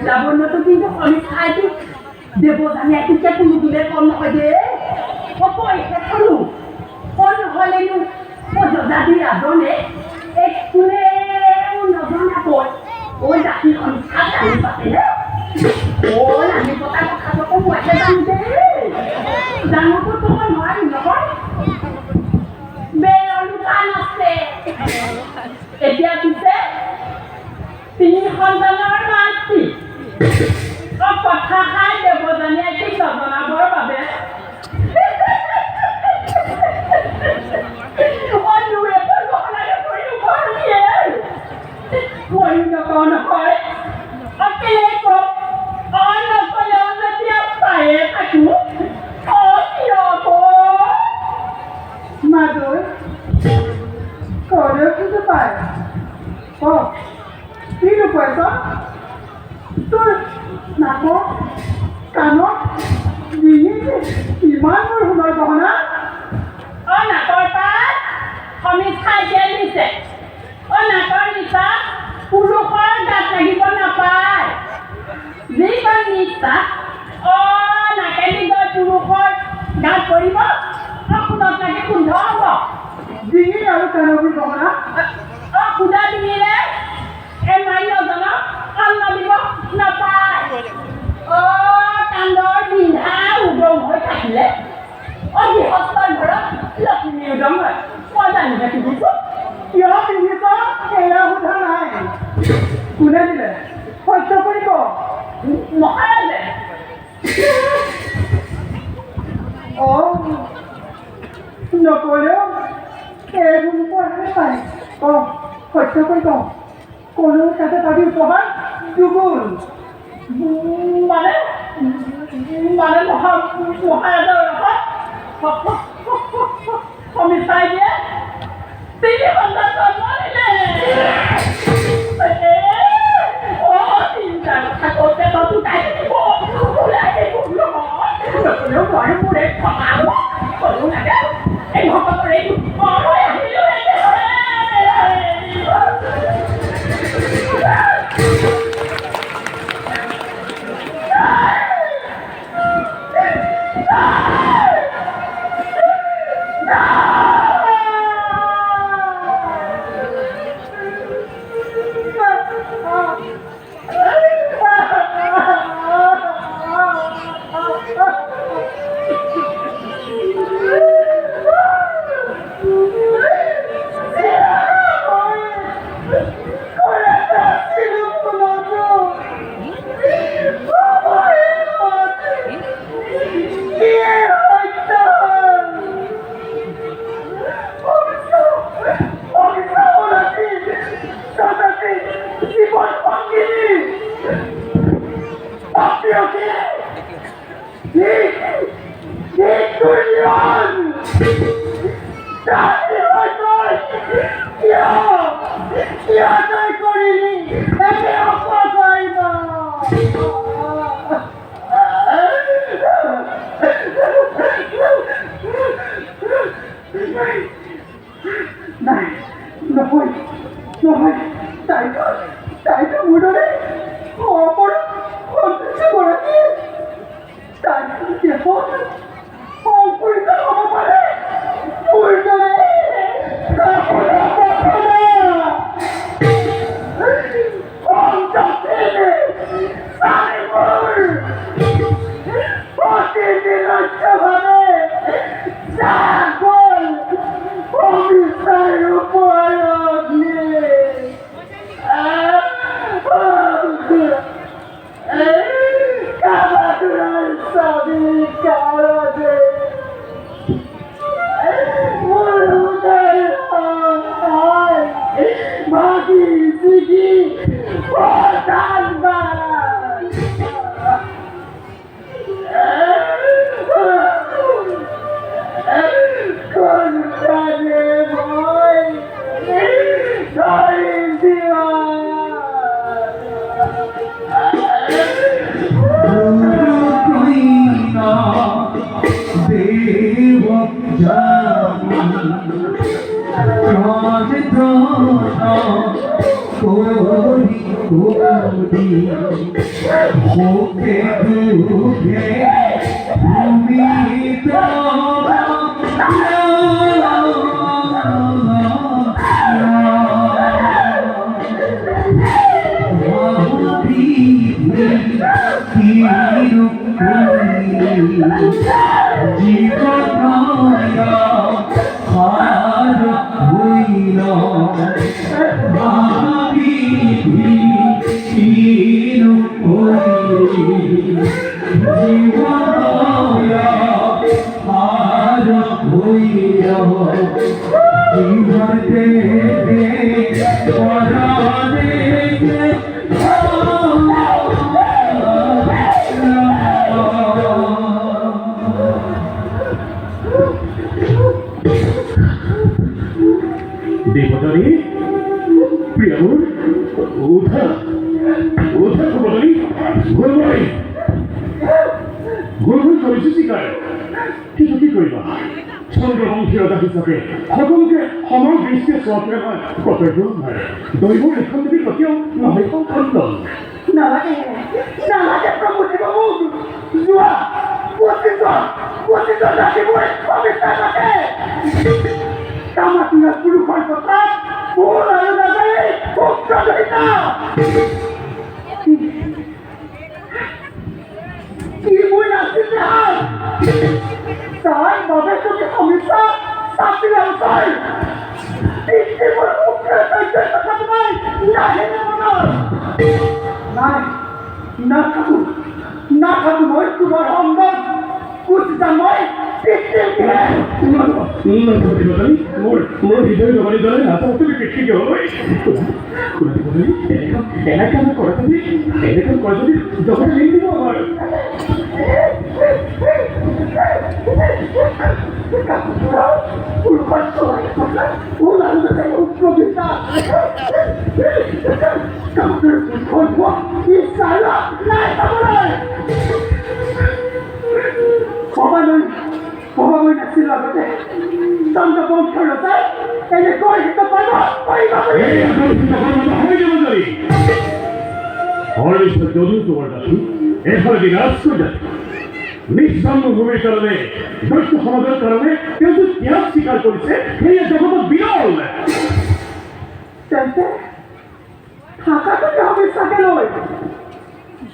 লাবণ্যটো কিন্তু খাইটো দেৱযানী এটুকীয়া কোনো দিলে কম নহয় দে হ'ব একে খালোঁ কম নহ'লেনো যজাদি ৰাজনে এই কোনেও নজনাকৈ ঐ গাখীৰখন খাই আহি পাতিলে ঐ আমি পতা কথাটো মইহে জানো দেই জানোতো তোমাৰ নোৱাৰিম নহয় বেৰলো কাণ আছে এতিয়া পিছে 3 সন্তানৰ মাতৃ কথা খাই দেৱযানী এটি নজনাবৰ বাবে মই নকওঁ নহয় কেলে কওক নকলেও যেতিয়া পায়ে থাকো মাদৈ কলেও কিন্তু পায় কি নোপায় তোৰ নাকৰ কাণত ডিঙিত ইমান মোৰ সোণৰ গহনা নাকৰ পাত সমীক্ষাই দিয়ে দিছে নাকৰ নিচা পুৰুষৰ গাত লাগিব নাপায় যিখন নিচা নাকেদি গৈ পুৰুষৰ গাত পৰিব সোণত লাগি গোন্ধ হ'ব ডিঙি আৰু কাণৰ গহনা সুধা ডিঙিৰে এই মাৰি নজনক কাণ দিব নাপায় কান্দৰ পিন্ধা উদং হৈ থাকিলে গৃহস্থৰ ঘৰত লক্ষ্মী উদং হয় মই জানিহে পিন্ধিছোঁ কিয় পিন্ধিছ এয়া সোধা নাই কোনে দিলে সহ্য কৰিব মহাৰাজে নকলেও এইবোৰ পঢ়াই পায় সহ্য কৰিব কোনো তাতে পাবি উপহাৰ দুগুণ মানে মহাৰাজৰ সমীক্ষাই দিয়ে 3 সন্তান জন্ম দিলে চিন্তা কথা কওঁতে তইতো তাই ওলাই নকলেও মই মোৰে খটাব কলো লাগে এই ভকতৰ এইটো মই আহিলোঁ তাইতো মোৰ দৰে অপৰাধ সন্তুষ্ট গৰাকী তাই দেশত সংপূৰ্ণ হ'ব পাৰে মোৰ দৰে কোনদিন হোকে দুঃখে তুমি তো দেবতারি প্রিয় ওঠা ওঠা বলি গরবাই গরবাই করেছে শিকার কিন্তু কি করিবা চন্দ্রবংশীয়তা হিচাপে সকলোকে সময় দৃষ্টিয়ে চোৱাটোৱে হয় কৰ্তব্য নহয় দৈৱ লিখন যদি কেতিয়াও নহয় খণ্ডন নালাগে নালাগে প্ৰভুদেৱ মোক যোৱা পঁচিছ ৰাতিপুৱাই অৱস্থা থাকে কামাতুৰা পুৰুষৰ কথা ভুল আৰু নাযায় পুত্ৰ ধৰিতা কি মই নাছিল তাই বাবে তুমি সমস্যা চাকৰি আলোচনাই মোৰ পুত্ৰ সৈতে কথা তোমাৰ নাহে মনত নাই নাথাকো মই তোমাৰ সংগত কুচিতা মই মোৰ হৃদয় লগৰী দলে নাচাও তুমি পৃথিৱী হয় এনেকাম কৰে যদি জগতে লিখি দিব আমাৰ Pokoknya nasil agad eh. Tanda po ang karasay. Kaya ko ay ito pa ba? Ay, bakit? এই এখন চিন্তা করবো না হয়ে যাবে জানি হরিষ্ঠ যদু তোমার কাছে এরপরে বিনাশ করে যাচ্ছে নিঃসঙ্গ ভূমির কারণে দৈত্য সমাজের কারণে কেউ তো ত্যাগ স্বীকার করেছে এই জগৎ বিরল থাকা তো হবে সাথে নয়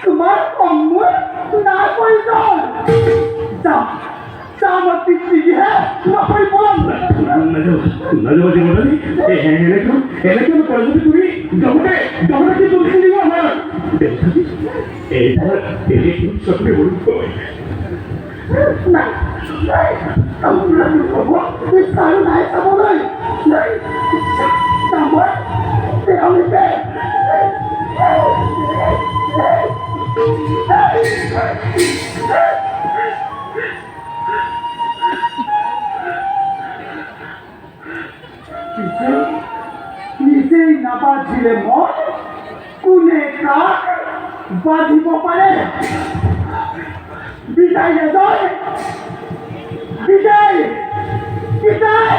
তোমার অমূল না প্রয়োজন যাও আমার পিছনে গিয়ে না বল না যাওয়া জীবন এনেকে করে যদি তুমি জগতে কি তুলসী দিব আমার এইটা সত্যি বলুন নাই আমরা সারো নাই সাবো নাই নাই সাবো আমি নিজেই নাবাজিলে মন কোনে কাক বাজিব পাৰে বিদায় নাযায় বিদায় বিদায়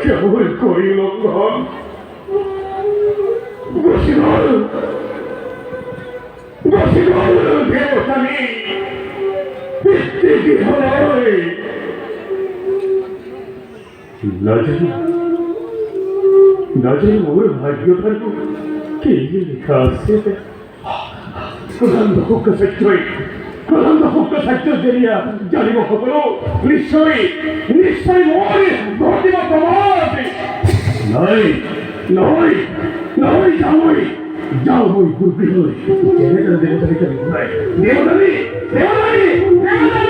কেমন করিল দেবতানি না জানি মোর ভাগ্য থাকবো কে লেখা আছে প্রধান হোক সত্যই প্রধান হোক সত্য জেরিয়া জানিব সকলো নিশ্চয় নিশ্চয় মই ঘটিব প্রমাণ নাই নহয় নহয় যাবই যাও মই গুরগৃহলৈ যেনে তেনে দেৱতাকে ঘূৰাই দেৱতানী দেৱতানী দেৱতানী